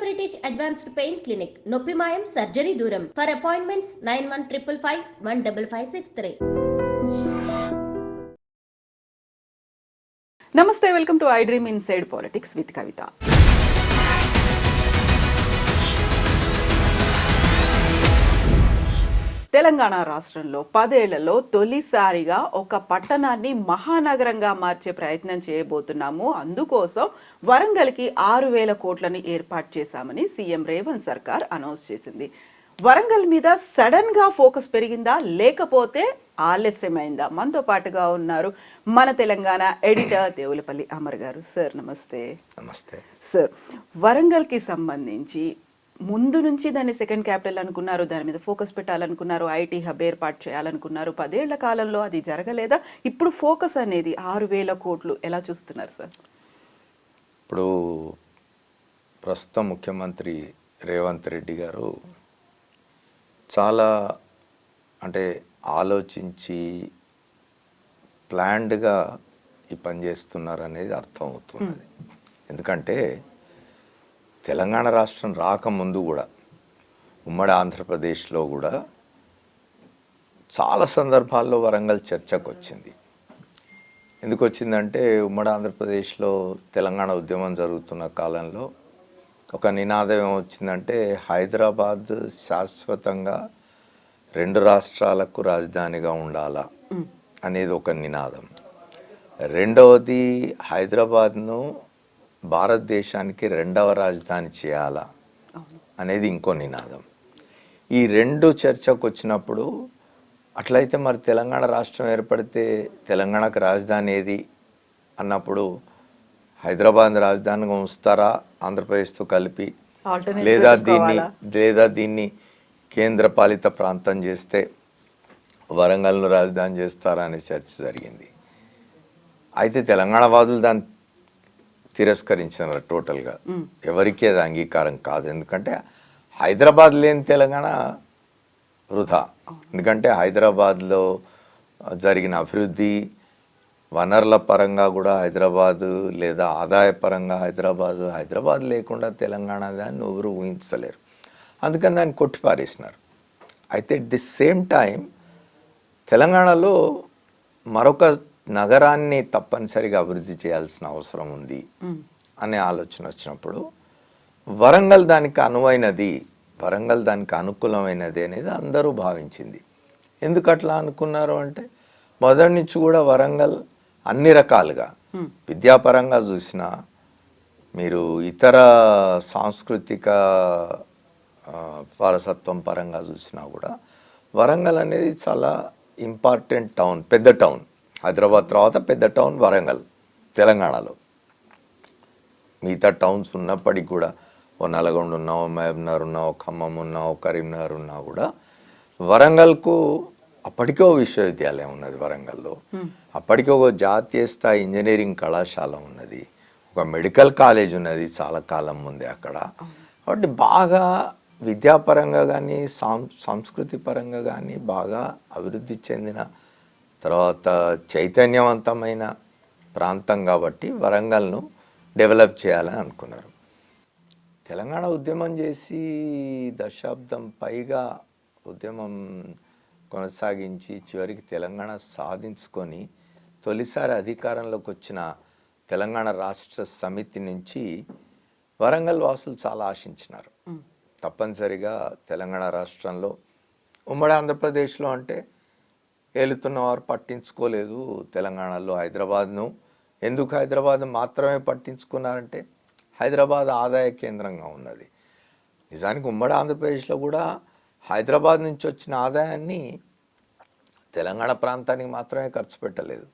British advanced pain clinic నొప్పి మాయం surgery దూరం ఫర్ అపాయింట్మెంట్స్ 9155515563. నమస్తే, welcome to iDream inside politics with Kavitha. Telangana రాష్ట్రంలో 10 ఏళ్లలో తొలిసారిగా ఒక పట్టణాన్ని మహానగరంగా మార్చే ప్రయత్నం చేయబోతున్నాము. అందుకోసం వరంగల్కి 6,000 కోట్లని ఏర్పాటు చేశామని సీఎం రేవంత్ సర్కార్ అనౌన్స్ చేసింది. వరంగల్ మీద సడన్ గా ఫోకస్ పెరిగిందా లేకపోతే ఆలస్యమైందా? మనతో పాటుగా ఉన్నారు మన తెలంగాణ ఎడిటర్ దేవులపల్లి అమర్ గారు. సార్ నమస్తే. నమస్తే సార్, వరంగల్కి సంబంధించి ముందు నుంచి దాన్ని సెకండ్ క్యాపిటల్ అనుకున్నారు, దాని మీద ఫోకస్ పెట్టాలనుకున్నారు, ఐటీ హబ్ ఏర్పాటు చేయాలనుకున్నారు. 10 ఏళ్ల కాలంలో అది జరగలేదా? ఇప్పుడు ఫోకస్ అనేది 6,000 కోట్లు ఎలా చూస్తున్నారు సార్? ఇప్పుడు ప్రస్తుతం ముఖ్యమంత్రి రేవంత్ రెడ్డి గారు చాలా ఆలోచించి ప్లాన్డ్గా ఈ పని చేస్తున్నారు అనేది అర్థమవుతున్నది. ఎందుకంటే తెలంగాణ రాష్ట్రం రాకముందు కూడా ఉమ్మడి ఆంధ్రప్రదేశ్లో కూడా చాలా సందర్భాల్లో వరంగల్ చర్చకు వచ్చింది. ఎందుకు వచ్చిందంటే ఉమ్మడి ఆంధ్రప్రదేశ్లో తెలంగాణ ఉద్యమం జరుగుతున్న కాలంలో ఒక నినాదం ఏమొచ్చిందంటే హైదరాబాద్ శాశ్వతంగా 2 రాష్ట్రాలకు రాజధానిగా ఉండాలా అనేది ఒక నినాదం. రెండవది హైదరాబాద్ను భారతదేశానికి 2వ రాజధాని చేయాలా అనేది ఇంకో నినాదం. ఈ 2 చర్చకు వచ్చినప్పుడు అట్లయితే మరి తెలంగాణ రాష్ట్రం ఏర్పడితే తెలంగాణకు రాజధాని ఏది అన్నప్పుడు హైదరాబాద్ రాజధానిగా ఉంచుతారా ఆంధ్రప్రదేశ్తో కలిపి, లేదా దీన్ని కేంద్ర పాలిత ప్రాంతం చేస్తే వరంగల్ను రాజధాని చేస్తారా అనే చర్చ జరిగింది. అయితే తెలంగాణ వాదులు దాన్ని తిరస్కరించినారు టోటల్గా. ఎవరికీ అది అంగీకారం కాదు. ఎందుకంటే హైదరాబాద్ లేని తెలంగాణ వృధా. ఎందుకంటే హైదరాబాద్లో జరిగిన అభివృద్ధి వనరుల పరంగా కూడా హైదరాబాదు, లేదా ఆదాయ పరంగా హైదరాబాద్ లేకుండా తెలంగాణ దాన్ని ఎవరు ఊహించలేరు. అందుకని దాన్ని కొట్టిపారేసినారు. అయితే ఎట్ ది సేమ్ టైం తెలంగాణలో మరొక నగరాన్ని తప్పనిసరిగా అభివృద్ధి చేయాల్సిన అవసరం ఉంది అనే ఆలోచన వచ్చినప్పుడు వరంగల్ దానికి అనువైనది, వరంగల్ దానికి అనుకూలమైనది అనేది అందరూ భావించింది. ఎందుకు అట్లా అనుకున్నారు అంటే మొదటి నుంచి కూడా వరంగల్ అన్ని రకాలుగా విద్యాపరంగా చూసినా, మీరు ఇతర సాంస్కృతిక వారసత్వం పరంగా చూసినా కూడా వరంగల్ అనేది చాలా ఇంపార్టెంట్ టౌన్, పెద్ద టౌన్. హైదరాబాద్ తర్వాత పెద్ద టౌన్ వరంగల్ తెలంగాణలో. మిగతా టౌన్స్ ఉన్నప్పటికీ కూడా ఓ నల్గొండ ఉన్నా, ఓ మహబూబ్నగర్ ఉన్నా, ఓ ఖమ్మం ఉన్నా, ఓ కరీంనగర్ ఉన్నా కూడా వరంగల్కు అప్పటికే ఓ విశ్వవిద్యాలయం ఉన్నది వరంగల్లో, అప్పటికే ఒక జాతీయ స్థాయి ఇంజనీరింగ్ కళాశాల ఉన్నది, ఒక మెడికల్ కాలేజ్ ఉన్నది చాలా కాలం ముందే అక్కడ. కాబట్టి బాగా విద్యాపరంగా కానీ సంస్కృతి పరంగా కానీ బాగా అభివృద్ధి చెందిన తర్వాత చైతన్యవంతమైన ప్రాంతం కాబట్టి వరంగల్ను డెవలప్ చేయాలని అనుకున్నారు. తెలంగాణ ఉద్యమం చేసి దశాబ్దం పైగా ఉద్యమం కొనసాగించి చివరికి తెలంగాణ సాధించుకొని తొలిసారి అధికారంలోకి వచ్చిన తెలంగాణ రాష్ట్ర సమితి నుంచి వరంగల్ వాసులు చాలా ఆశించినారు. తప్పనిసరిగా తెలంగాణ రాష్ట్రంలో ఉమ్మడి ఆంధ్రప్రదేశ్లో అంటే ఏలుతున్న వారు పట్టించుకోలేదు తెలంగాణలో హైదరాబాద్ను. ఎందుకు హైదరాబాద్ మాత్రమే పట్టించుకున్నారంటే హైదరాబాద్ ఆదాయ కేంద్రంగా ఉన్నది. నిజానికి ఉమ్మడి ఆంధ్రప్రదేశ్లో కూడా హైదరాబాద్ నుంచి వచ్చిన ఆదాయాన్ని తెలంగాణ ప్రాంతానికి మాత్రమే ఖర్చు పెట్టలేదు.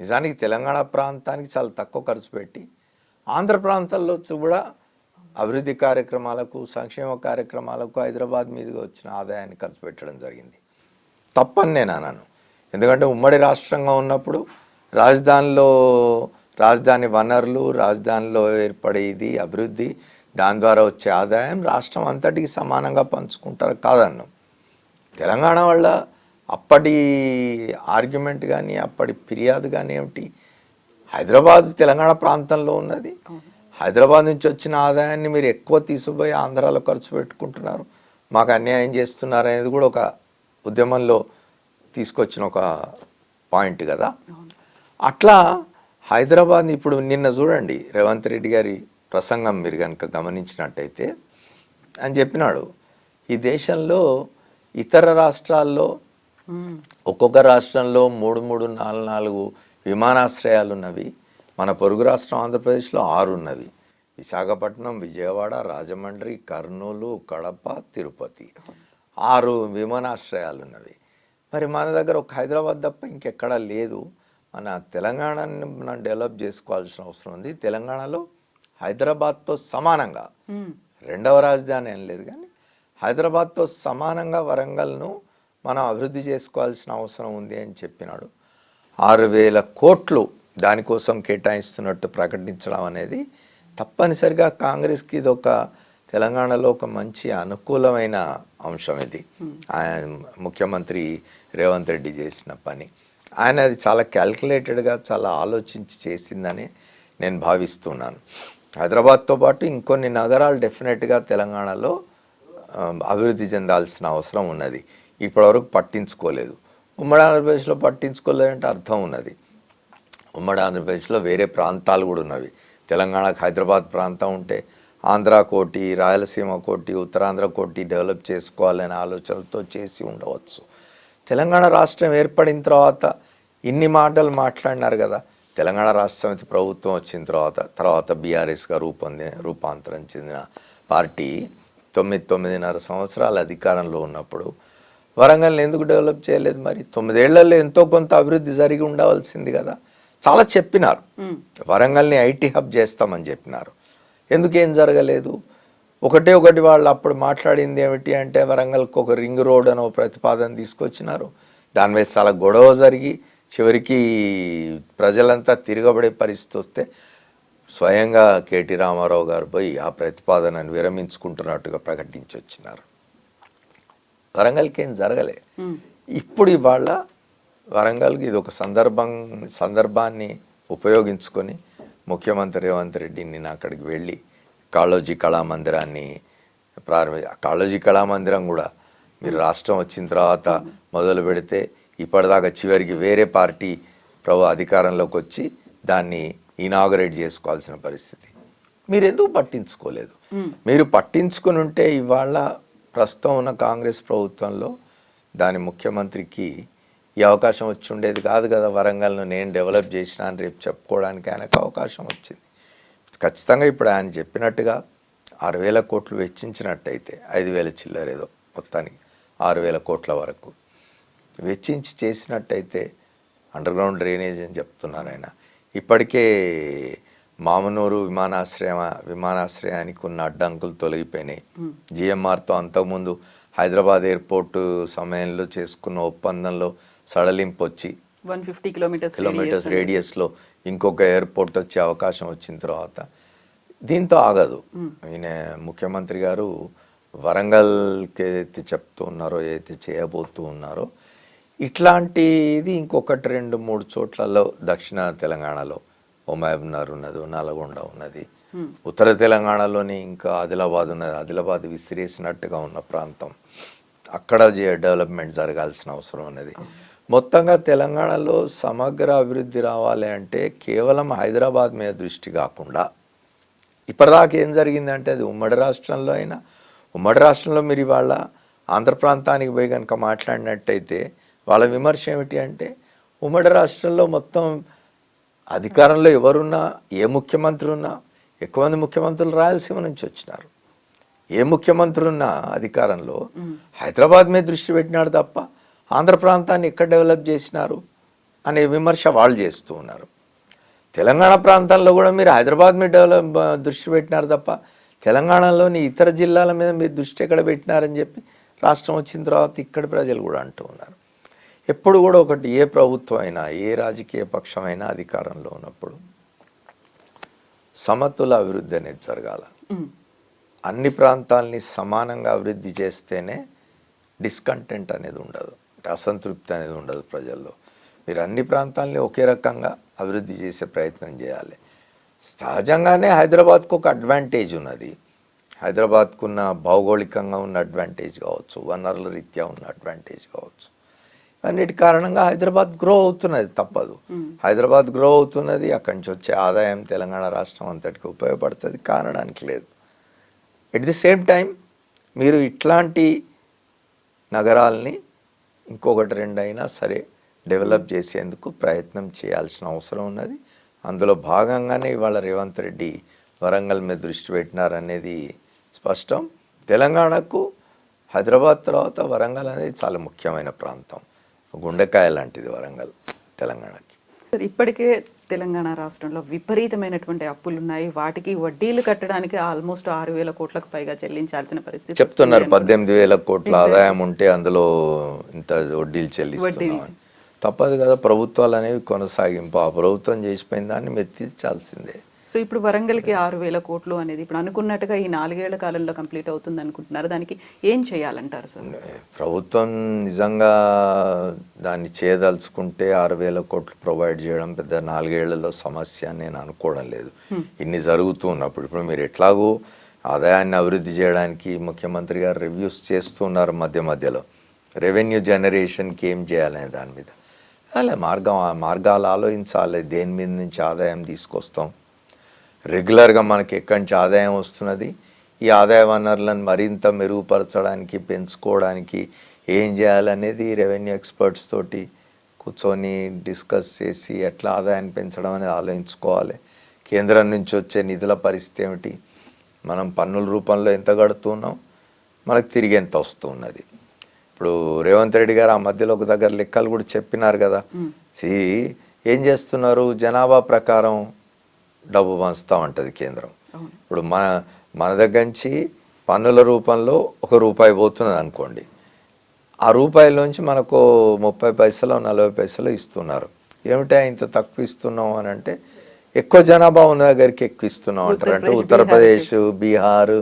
నిజానికి తెలంగాణ ప్రాంతానికి చాలా తక్కువ ఖర్చు పెట్టి ఆంధ్ర ప్రాంతాల్లో కూడా అభివృద్ధి కార్యక్రమాలకు, సంక్షేమ కార్యక్రమాలకు హైదరాబాద్ మీదుగా వచ్చిన ఆదాయాన్ని ఖర్చు పెట్టడం జరిగింది. తప్పని నేను అన్నాను. ఎందుకంటే ఉమ్మడి రాష్ట్రంగా ఉన్నప్పుడు రాజధాని వనరులు, రాజధానిలో ఏర్పడేది అభివృద్ధి, దాని ద్వారా వచ్చే ఆదాయం రాష్ట్రం అంతటికి సమానంగా పంచుకుంటారు కాదన్ను. తెలంగాణ వల్ల అప్పటి ఆర్గ్యుమెంట్ కానీ అప్పటి ఫిర్యాదు కానీ ఏమిటి, హైదరాబాద్ తెలంగాణ ప్రాంతంలో ఉన్నది, హైదరాబాద్ నుంచి వచ్చిన ఆదాయాన్ని మీరు ఎక్కువ తీసుకుపోయి ఆంధ్రాలో ఖర్చు పెట్టుకుంటున్నారు, మాకు అన్యాయం చేస్తున్నారు అనేది కూడా ఒక ఉద్యమంలో తీసుకొచ్చిన ఒక పాయింట్ కదా. అట్లా హైదరాబాద్ ఇప్పుడు నిన్న చూడండి రేవంత్ రెడ్డి గారి ప్రసంగం మీరు కనుక గమనించినట్టయితే అని చెప్పినాడు, ఈ దేశంలో ఇతర రాష్ట్రాల్లో ఒక్కొక్క రాష్ట్రంలో 3-4 విమానాశ్రయాలు ఉన్నవి, మన పొరుగు రాష్ట్రం ఆంధ్రప్రదేశ్లో 6 ఉన్నవి, విశాఖపట్నం, విజయవాడ, రాజమండ్రి, కర్నూలు, కడప, తిరుపతి 6 విమానాశ్రయాలు ఉన్నవి. మరి మన దగ్గర ఒక హైదరాబాద్ తప్ప ఇంకెక్కడా లేదు. మన తెలంగాణని మనం డెవలప్ చేసుకోవాల్సిన అవసరం ఉంది. తెలంగాణలో హైదరాబాద్తో సమానంగా రెండవ రాజధాని ఏం లేదు కానీ హైదరాబాద్తో సమానంగా వరంగల్ను మనం అభివృద్ధి చేసుకోవాల్సిన అవసరం ఉంది అని చెప్పినాడు. 6,000 కోట్లు దానికోసం కేటాయిస్తున్నట్టు ప్రకటించడం అనేది తప్పనిసరిగా కాంగ్రెస్కి ఇది ఒక తెలంగాణలో ఒక మంచి అనుకూలమైన అంశం. ఇది ఆయన ముఖ్యమంత్రి రేవంత్ రెడ్డి చేసిన పని. ఆయన అది చాలా క్యాల్కులేటెడ్గా చాలా ఆలోచించి చేసిందని నేను భావిస్తున్నాను. హైదరాబాద్తో పాటు ఇంకొన్ని నగరాలు డెఫినెట్గా తెలంగాణలో అభివృద్ధి చెందాల్సిన అవసరం ఉన్నది. ఇప్పటివరకు పట్టించుకోలేదు. ఉమ్మడి ఆంధ్రప్రదేశ్లో పట్టించుకోలేదంటే అర్థం ఉన్నది. ఉమ్మడి ఆంధ్రప్రదేశ్లో వేరే ప్రాంతాలు కూడా ఉన్నవి. తెలంగాణకు హైదరాబాద్ ప్రాంతం ఉంటే ఆంధ్ర కోటి, రాయలసీమ కోటి, ఉత్తరాంధ్ర కోటి డెవలప్ చేసుకోవాలనే ఆలోచనలతో చేసి ఉండవచ్చు. తెలంగాణ రాష్ట్రం ఏర్పడిన తర్వాత ఇన్ని మాటలు మాట్లాడినారు కదా. తెలంగాణ రాష్ట్ర సమితి ప్రభుత్వం వచ్చిన తర్వాత బీఆర్ఎస్గా రూపాంతరం చెందిన పార్టీ 9.5 సంవత్సరాల అధికారంలో ఉన్నప్పుడు వరంగల్ని ఎందుకు డెవలప్ చేయలేదు? మరి 9 ఏళ్లలో ఎంతో కొంత అభివృద్ధి జరిగి ఉండవలసింది కదా. చాలా చెప్పినారు, వరంగల్ని ఐటీ హబ్ చేస్తామని చెప్పినారు. ఎందుకేం జరగలేదు? ఒకటి వాళ్ళు అప్పుడు మాట్లాడింది ఏమిటి అంటే వరంగల్కి ఒక రింగ్ రోడ్ అని ఒక ప్రతిపాదన తీసుకొచ్చినారు. దాని మీద చాలా గొడవ జరిగి చివరికి ప్రజలంతా తిరగబడే పరిస్థితి వస్తే స్వయంగా కేటీ రామారావు గారు పోయి ఆ ప్రతిపాదనను విరమించుకుంటున్నట్టుగా ప్రకటించి వచ్చినారు. వరంగల్కి ఏం జరగలే. ఇప్పుడు ఇవాళ వరంగల్కి ఇది ఒక సందర్భాన్ని ఉపయోగించుకొని ముఖ్యమంత్రి రేవంత్ రెడ్డి నిన్న అక్కడికి వెళ్ళి కాళోజీ కళామందిరాన్ని కాళోజీ కళామందిరం కూడా మీరు రాష్ట్రం వచ్చిన తర్వాత మొదలు పెడితే ఇప్పటిదాకా చివరికి వేరే పార్టీ అధికారంలోకి వచ్చి దాన్ని ఇనాగరేట్ చేసుకోవాల్సిన పరిస్థితి. మీరు ఎందుకు పట్టించుకోలేదు? మీరు పట్టించుకుని ఉంటే ఇవాళ ప్రస్తుతం ఉన్న కాంగ్రెస్ ప్రభుత్వంలో దాని ముఖ్యమంత్రికి ఈ అవకాశం వచ్చి ఉండేది కాదు కదా. వరంగల్ను నేను డెవలప్ చేసినా అని రేపు చెప్పుకోవడానికి ఆయనకు అవకాశం వచ్చింది. ఖచ్చితంగా ఇప్పుడు ఆయన చెప్పినట్టుగా 6,000 కోట్లు వెచ్చించినట్టయితే 5,000 చిల్లరేదో మొత్తానికి 6,000 కోట్ల వరకు వెచ్చించి చేసినట్టయితే అండర్గ్రౌండ్ డ్రైనేజ్ అని చెప్తున్నారు ఆయన. ఇప్పటికే మామనూరు విమానాశ్రయానికి ఉన్న అడ్డంకులు తొలగిపోయినాయి. జిఎంఆర్తో అంతకుముందు హైదరాబాద్ ఎయిర్పోర్టు సమయంలో చేసుకున్న ఒప్పందంలో సడలింపు వచ్చి 150 కిలోమీటర్స్ రేడియస్లో ఇంకొక ఎయిర్పోర్ట్ వచ్చే అవకాశం వచ్చిన తర్వాత దీంతో ఆగదు. ఈయన ముఖ్యమంత్రి గారు వరంగల్కి ఏదైతే చెప్తూ ఉన్నారో, ఏదైతే చేయబోతూ ఉన్నారో ఇట్లాంటిది ఇంకొకటి 2-3 చోట్లలో దక్షిణ తెలంగాణలో మహబూబ్నగర్ ఉన్నది, నల్గొండ ఉన్నది, ఉత్తర తెలంగాణలోని ఇంకా ఆదిలాబాద్ ఉన్నది. ఆదిలాబాద్ విసిరేసినట్టుగా ఉన్న ప్రాంతం, అక్కడ డెవలప్మెంట్ జరగాల్సిన అవసరం ఉన్నది. మొత్తంగా తెలంగాణలో సమగ్ర అభివృద్ధి రావాలి అంటే కేవలం హైదరాబాద్ మీద దృష్టి కాకుండా ఇప్పటిదాకా ఏం జరిగిందంటే అది ఉమ్మడి రాష్ట్రంలో మీరు ఇవాళ ఆంధ్ర ప్రాంతానికి పోయి కనుక మాట్లాడినట్టయితే వాళ్ళ విమర్శ ఏమిటి అంటే ఉమ్మడి రాష్ట్రంలో మొత్తం అధికారంలో ఎవరున్నా, ఏ ముఖ్యమంత్రి ఉన్నా, ఎక్కువ మంది ముఖ్యమంత్రులు రాయలసీమ నుంచి వచ్చినారు. ఏ ముఖ్యమంత్రి ఉన్నా అధికారంలో హైదరాబాద్ మీద దృష్టి పెట్టినాడు తప్ప ఆంధ్ర ప్రాంతాన్ని ఎక్కడ డెవలప్ చేసినారు అనే విమర్శ వాళ్ళు చేస్తూ ఉన్నారు. తెలంగాణ ప్రాంతంలో కూడా మీరు హైదరాబాద్ మీద దృష్టి పెట్టినారు తప్ప తెలంగాణలోని ఇతర జిల్లాల మీద మీరు దృష్టి ఎక్కడ పెట్టినారని చెప్పి రాష్ట్రం వచ్చిన తర్వాత ఇక్కడి ప్రజలు కూడా అంటూ ఉన్నారు. ఎప్పుడు కూడా ఒకటి, ఏ ప్రభుత్వం అయినా, ఏ రాజకీయ పక్షమైనా అధికారంలో ఉన్నప్పుడు సమతుల అభివృద్ధి అనేది జరగాల. అన్ని ప్రాంతాలని సమానంగా అభివృద్ధి చేస్తేనే డిస్కంటెంట్ అనేది ఉండదు, అసంతృప్తి అనేది ఉండదు ప్రజల్లో. మీరు అన్ని ప్రాంతాలని ఒకే రకంగా అభివృద్ధి చేసే ప్రయత్నం చేయాలి. సహజంగానే హైదరాబాద్కు ఒక అడ్వాంటేజ్ ఉన్నది. హైదరాబాద్కున్న భౌగోళికంగా ఉన్న అడ్వాంటేజ్ కావచ్చు, వనరుల రీత్యా ఉన్న అడ్వాంటేజ్ కావచ్చు, అన్నిటి కారణంగా హైదరాబాద్ గ్రో అవుతున్నది, తప్పదు. హైదరాబాద్ గ్రో అవుతున్నది, అక్కడి నుంచి వచ్చే ఆదాయం తెలంగాణ రాష్ట్రం అంతటికి ఉపయోగపడుతుంది, కారణానికి లేదు. ఎట్ ది సేమ్ టైం మీరు ఇట్లాంటి నగరాల్ని ఇంకొకటి రెండు అయినా సరే డెవలప్ చేసేందుకు ప్రయత్నం చేయాల్సిన అవసరం ఉన్నది. అందులో భాగంగానే ఇవాళ రేవంత్ రెడ్డి వరంగల్ మీద దృష్టి పెట్టినారనేది స్పష్టం. తెలంగాణకు హైదరాబాద్ తర్వాత వరంగల్ అనేది చాలా ముఖ్యమైన ప్రాంతం, గుండెకాయ లాంటిది వరంగల్ తెలంగాణకి. సార్, ఇప్పటికే తెలంగాణ రాష్ట్రంలో విపరీతమైనటువంటి అప్పులు ఉన్నాయి. వాటికి వడ్డీలు కట్టడానికి ఆల్మోస్ట్ 6,000 కోట్లకు పైగా చెల్లించాల్సిన పరిస్థితి చెప్తున్నారు. 18,000 కోట్ల ఆదాయం ఉంటే అందులో ఇంత వడ్డీలు చెల్లిస్తున్నామని. తప్పదు కదా, ప్రభుత్వాలు అనేవి కొనసాగింపు. ఆ ప్రభుత్వం చేసిపోయిన దాన్ని మీరు తీర్చాల్సిందే. సో ఇప్పుడు వరంగల్కి 6,000 కోట్లు అనేది ఇప్పుడు అనుకున్నట్టుగా ఈ 4 ఏళ్ల కాలంలో కంప్లీట్ అవుతుంది అనుకుంటున్నారు. దానికి ఏం చేయాలంటారు సార్? ప్రభుత్వం నిజంగా దాన్ని చేయదలుచుకుంటే 6,000 కోట్లు ప్రొవైడ్ చేయడం పెద్ద 4 ఏళ్లలో సమస్య అని నేను అనుకోవడం లేదు. ఇన్ని జరుగుతూ ఉన్నప్పుడు ఇప్పుడు మీరు ఎట్లాగూ ఆదాయాన్ని అభివృద్ధి చేయడానికి ముఖ్యమంత్రి గారు రివ్యూస్ చేస్తున్నారు మధ్య మధ్యలో. రెవెన్యూ జనరేషన్కి ఏం చేయాలనే దాని మీద అలా మార్గాలు ఆలోచించాలి. దేని మీద నుంచి ఆదాయం తీసుకొస్తాం, రెగ్యులర్గా మనకి ఎక్కడి నుంచి ఆదాయం వస్తున్నది, ఈ ఆదాయ వనరులను మరింత మెరుగుపరచడానికి పెంచుకోవడానికి ఏం చేయాలనేది రెవెన్యూ ఎక్స్పర్ట్స్ తోటి కూర్చొని డిస్కస్ చేసి ఎట్లా ఆదాయాన్ని పెంచడం అనేది ఆలోచించుకోవాలి. కేంద్రం నుంచి వచ్చే నిధుల పరిస్థితి ఏమిటి, మనం పన్నుల రూపంలో ఎంత కడుతున్నాం, మనకు తిరిగి ఎంత వస్తున్నది. ఇప్పుడు రేవంత్ రెడ్డి గారు ఆ మధ్యలో ఒక దగ్గర లెక్కలు కూడా చెప్పినారు కదా. ఏం చేస్తున్నారు, జనాభా ప్రకారం డబ్బు పంచుతూ ఉంటుంది కేంద్రం. ఇప్పుడు మన దగ్గర నుంచి పన్నుల రూపంలో ₹1 పోతున్నది అనుకోండి, ఆ రూపాయలోంచి మనకు 30 పైసలు 40 పైసలు ఇస్తున్నారు. ఏమిటా ఇంత తక్కువ ఇస్తున్నాం అని అంటే, ఎక్కువ జనాభా ఉన్న దగ్గరికి ఎక్కువ ఇస్తున్నాం అంటారు. అంటే ఉత్తరప్రదేశ్, బీహార్,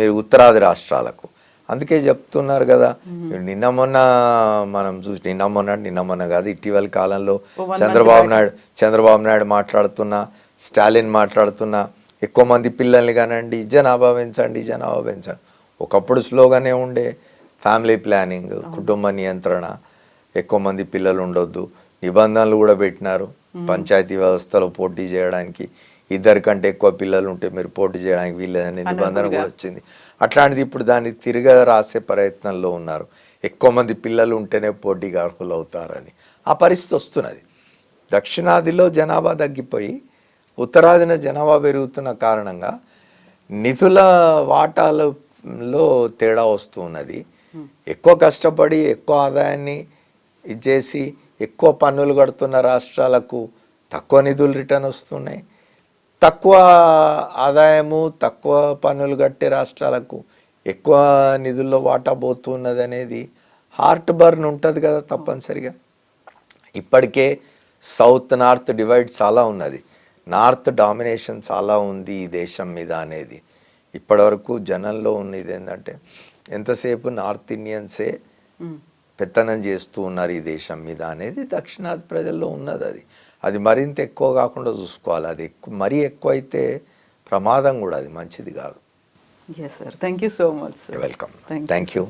మీరు ఉత్తరాది రాష్ట్రాలకు. అందుకే చెప్తున్నారు కదా, నిన్న మొన్న కాదు, ఇటీవల కాలంలో చంద్రబాబు నాయుడు మాట్లాడుతున్నా, స్టాలిన్ మాట్లాడుతున్నా, ఎక్కువ మంది పిల్లల్ని కానండి, జనాభా పెంచండి. ఒకప్పుడు స్లోగానే ఉండే ఫ్యామిలీ ప్లానింగ్, కుటుంబ నియంత్రణ, ఎక్కువ మంది పిల్లలు ఉండొద్దు, నిబంధనలు కూడా పెట్టినారు. పంచాయతీ వ్యవస్థలో పోటీ చేయడానికి 2 కంటే ఎక్కువ పిల్లలు ఉంటే మీరు పోటీ చేయడానికి వీల్లేదనే నిబంధన కూడా వచ్చింది. అట్లాంటిది ఇప్పుడు దాన్ని తిరిగి రాసే ప్రయత్నంలో ఉన్నారు. ఎక్కువ మంది పిల్లలు ఉంటేనే పోటీగా అర్హులు అవుతారని ఆ పరిస్థితి వస్తున్నది. దక్షిణాదిలో జనాభా తగ్గిపోయి ఉత్తరాదిన జనాభా పెరుగుతున్న కారణంగా నిధుల వాటాలలో తేడా వస్తూ ఉన్నది. ఎక్కువ కష్టపడి ఎక్కువ ఆదాయాన్ని ఇచ్చేసి ఎక్కువ పన్నులు కడుతున్న రాష్ట్రాలకు తక్కువ నిధులు రిటర్న్ వస్తున్నాయి. తక్కువ ఆదాయము తక్కువ పన్నులు కట్టే రాష్ట్రాలకు ఎక్కువ నిధుల్లో వాటా పోతున్నది అనేది హార్ట్ బర్న్ ఉంటుంది కదా తప్పనిసరిగా. ఇప్పటికే సౌత్ నార్త్ డివైడ్ చాలా ఉన్నది, నార్త్ డామినేషన్ చాలా ఉంది ఈ దేశం మీద అనేది ఇప్పటివరకు జనంలో ఉన్నది. ఏంటంటే ఎంతసేపు నార్త్ ఇండియన్సే పెత్తనం చేస్తూ ఉన్నారు ఈ దేశం మీద అనేది దక్షిణాది ప్రజల్లో ఉన్నది. అది మరింత ఎక్కువ కాకుండా చూసుకోవాలి. అది మరీ ఎక్కువ అయితే ప్రమాదం కూడా, అది మంచిది కాదు. Yes sir, thank you so much. Welcome. Thank you.